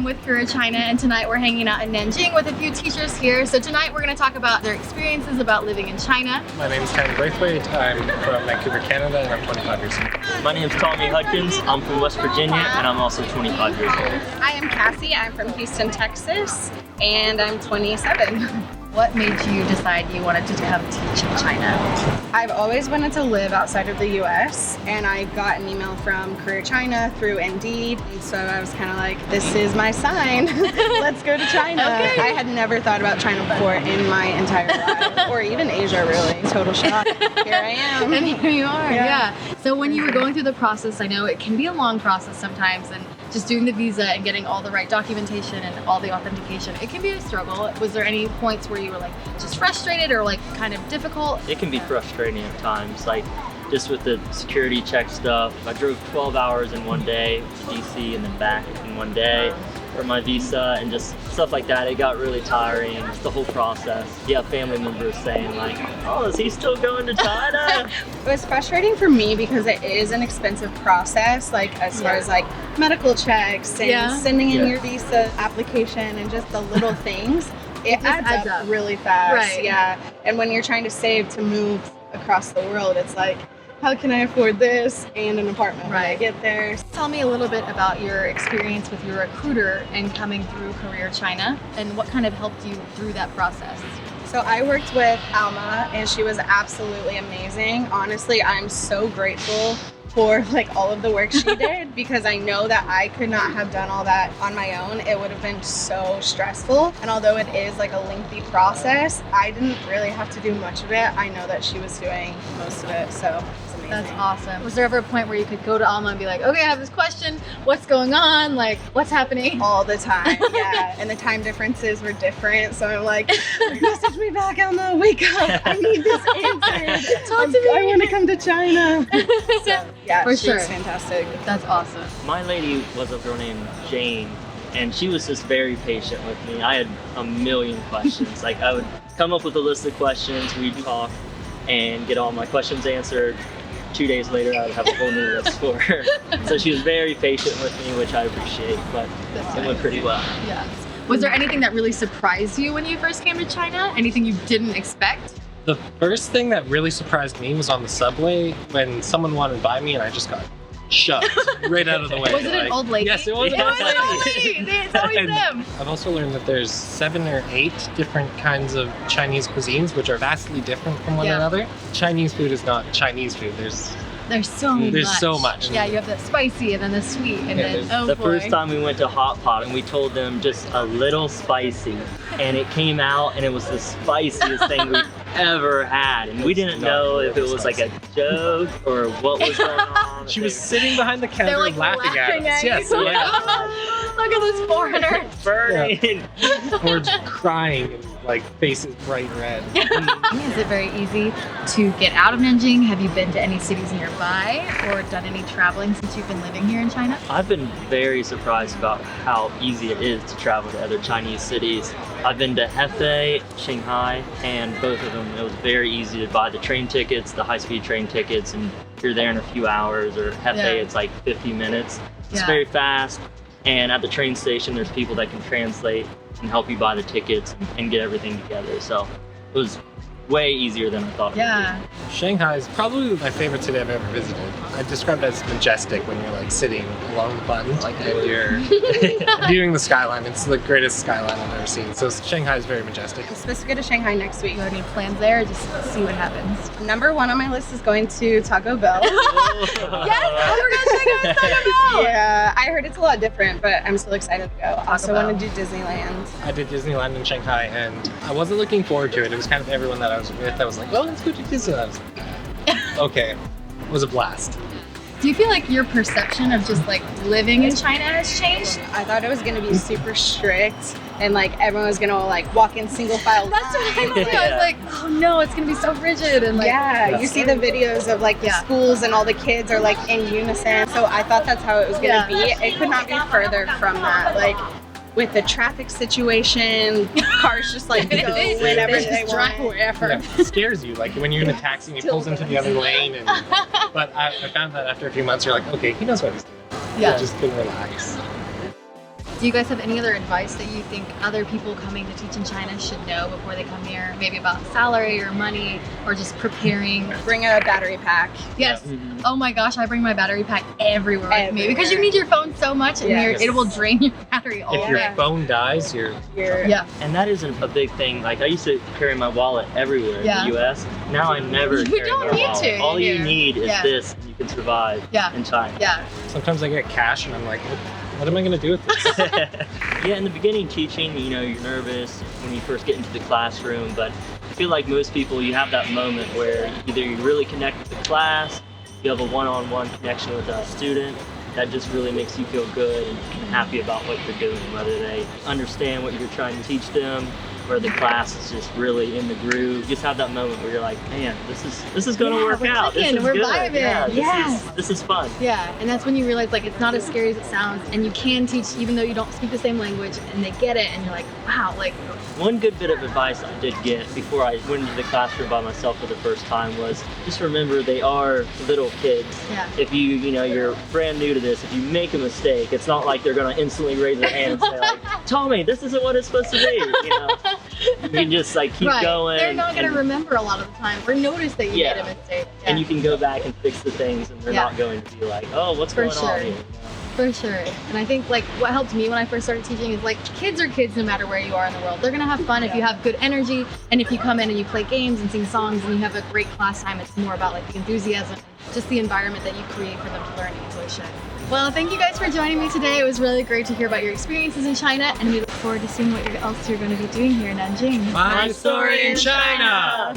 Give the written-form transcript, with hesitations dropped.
with Career China, and tonight we're hanging out in Nanjing with a few teachers here. So tonight we're going to talk about their experiences about living in China. My name is Ken Braithwaite. I'm from Vancouver, Canada, and I'm 25 years old. My name is Tommy Hudkins. I'm from West Virginia, and I'm also 25 years old. I am Cassie. I'm from Houston, Texas, and I'm 27. What made you decide you wanted to come teach in China? I've always wanted to live outside of the US, and I got an email from Career China through Indeed, and so I was kind of like, this is my sign. Let's go to China. Okay. I had never thought about China before in my entire life, or even Asia really. Total shock. Here I am. And here you are, Yeah. So when you were going through the process, I know it can be a long process sometimes, and just doing the visa and getting all the right documentation and all the authentication, it can be a struggle. Was there any points where you were like just frustrated or like kind of difficult? It can be frustrating at times, like just with the security check stuff. I drove 12 hours in one day to DC and then back in one day for my visa, and just stuff like that. It got really tiring, just the whole process. You have family members saying like, oh, is he still going to China? It was frustrating for me because it is an expensive process, like as far as like medical checks and sending in your visa application and just the little things. It adds up really fast. Right. Yeah. And when you're trying to save to move across the world, it's like, how can I afford this and an apartment when I get there? Tell me a little bit about your experience with your recruiter and coming through Career China, and what kind of helped you through that process. So I worked with Alma, and she was absolutely amazing. Honestly, I'm so grateful for like all of the work she did, because I know that I could not have done all that on my own. It would have been so stressful. And although it is like a lengthy process, I didn't really have to do much of it. I know that she was doing most of it, so it's amazing. That's awesome. Was there ever a point where you could go to Alma and be like, okay, I have this question, what's going on? Like, what's happening? All the time, yeah. And the time differences were different, so I'm like, message me back, Alma, wake up. I need this answered. Talk to me. I want to come to China. So, yeah, For she sure. was fantastic. That's awesome. My lady was a girl named Jane, and she was just very patient with me. I had a million questions. Like, I would come up with a list of questions, we'd talk, and get all my questions answered. 2 days later, I would have a whole new list for her. So she was very patient with me, which I appreciate, but it went pretty well. Yeah. Was there anything that really surprised you when you first came to China? Anything you didn't expect? The first thing that really surprised me was on the subway when someone wanted to buy me and I just got shoved right out of the way. Was it an old lady? Yes, it was It an old was an old lady. lady. It's always And them. I've also learned that there's 7 or 8 different kinds of Chinese cuisines, which are vastly different from one another. Chinese food is not Chinese food. There's so much. Yeah, you have the spicy and then the sweet and then The first time we went to Hot Pot and we told them just a little spicy, and it came out and it was the spiciest thing we've ever had, and we didn't know if it was like a joke or what was going on. She was sitting behind the counter like laughing at us. Yes, you. yeah. Look at this foreigner. burning. Or just crying and like faces bright red. Is it very easy to get out of Nanjing? Have you been to any cities nearby or done any traveling since you've been living here in China? I've been very surprised about how easy it is to travel to other Chinese cities. I've been to Hefei, Shanghai, and both of them it was very easy to buy the train tickets, the high-speed train tickets, and you're there in a few hours. Or Hefei, it's like 50 minutes. It's very fast, and at the train station there's people that can translate and help you buy the tickets and get everything together. So it was way easier than I thought it would be. Shanghai is probably my favorite city I've ever visited. I described it as majestic when you're like sitting along the bund and you're viewing the skyline. It's the greatest skyline I've ever seen. So Shanghai is very majestic. I'm supposed to go to Shanghai next week. You have any plans there? Just see what happens. Number 1 on my list is going to Taco Bell. Yes, we're gonna check out Taco Bell. Yeah, I heard it's a lot different, but I'm still excited to go. I also want to do Disneyland. I did Disneyland in Shanghai and I wasn't looking forward to it. It was kind of everyone that I was with that was like, well, let's go to Disneyland. I was like, okay. It was a blast. Do you feel like your perception of just like living in China has changed? I thought it was going to be super strict and like everyone was going to like walk in single file. That's what I thought. I was like, oh no, it's going to be so rigid. And like, you see the videos of like the schools and all the kids are like in unison. So I thought that's how it was going to be. It could not be further from that. Like with the traffic situation, cars just like go whenever they want. wherever. Yeah, it scares you. Like when you're in a taxi and he pulls into the other lane. And, but I found that after a few months, you're like, okay, he knows what he's doing. Yeah. You just can relax. Do you guys have any other advice that you think other people coming to teach in China should know before they come here? Maybe about salary or money or just preparing? Bring a battery pack. Yes. Mhm. Oh my gosh, I bring my battery pack everywhere with me because you Everywhere. need your phone so much and Yes. it will drain your battery all If your day. phone dies, you're Yeah. And that isn't a big thing. Like I used to carry my wallet everywhere Yeah. in the US. Now I never You carry don't my need wallet. to All you here. need is Yeah. this and you can survive Yeah. in China. Yeah. sometimes I get cash and I'm like, what am I gonna do with this? Yeah, in the beginning teaching, you know, you're nervous when you first get into the classroom, but I feel like most people, you have that moment where either you really connect with the class, you have a one-on-one connection with a student, that just really makes you feel good and happy about what you're doing, whether they understand what you're trying to teach them, or the class is just really in the groove. You just have that moment where you're like, man, this is gonna Yeah, work we're out. clicking, This is we're good. vibing. Yeah, Yes. this is fun. Yeah, and that's when you realize like it's not as scary as it sounds, and you can teach even though you don't speak the same language, and they get it, and you're like, wow, like One good bit of advice I did get before I went into the classroom by myself for the first time was just remember they are little kids. Yeah. If you're brand new to this, if you make a mistake, it's not like they're gonna instantly raise their hand and say like, Tommy, this isn't what it's supposed to be. You know, you can just like keep right. going. They're not gonna and- remember a lot of the time or notice that you Yeah. made a mistake. Yeah. And you can go back and fix the things, and they're Yeah. not going to be like, oh, what's For going sure. on here? For sure. And I think like what helped me when I first started teaching is like kids are kids no matter where you are in the world. They're gonna have fun if you have good energy and if you come in and you play games and sing songs and you have a great class time. It's more about like the enthusiasm, just the environment that you create for them to learn and enjoy China. Well, thank you guys for joining me today. It was really great to hear about your experiences in China, and we look forward to seeing what else you're going to be doing here in Nanjing. My story in China!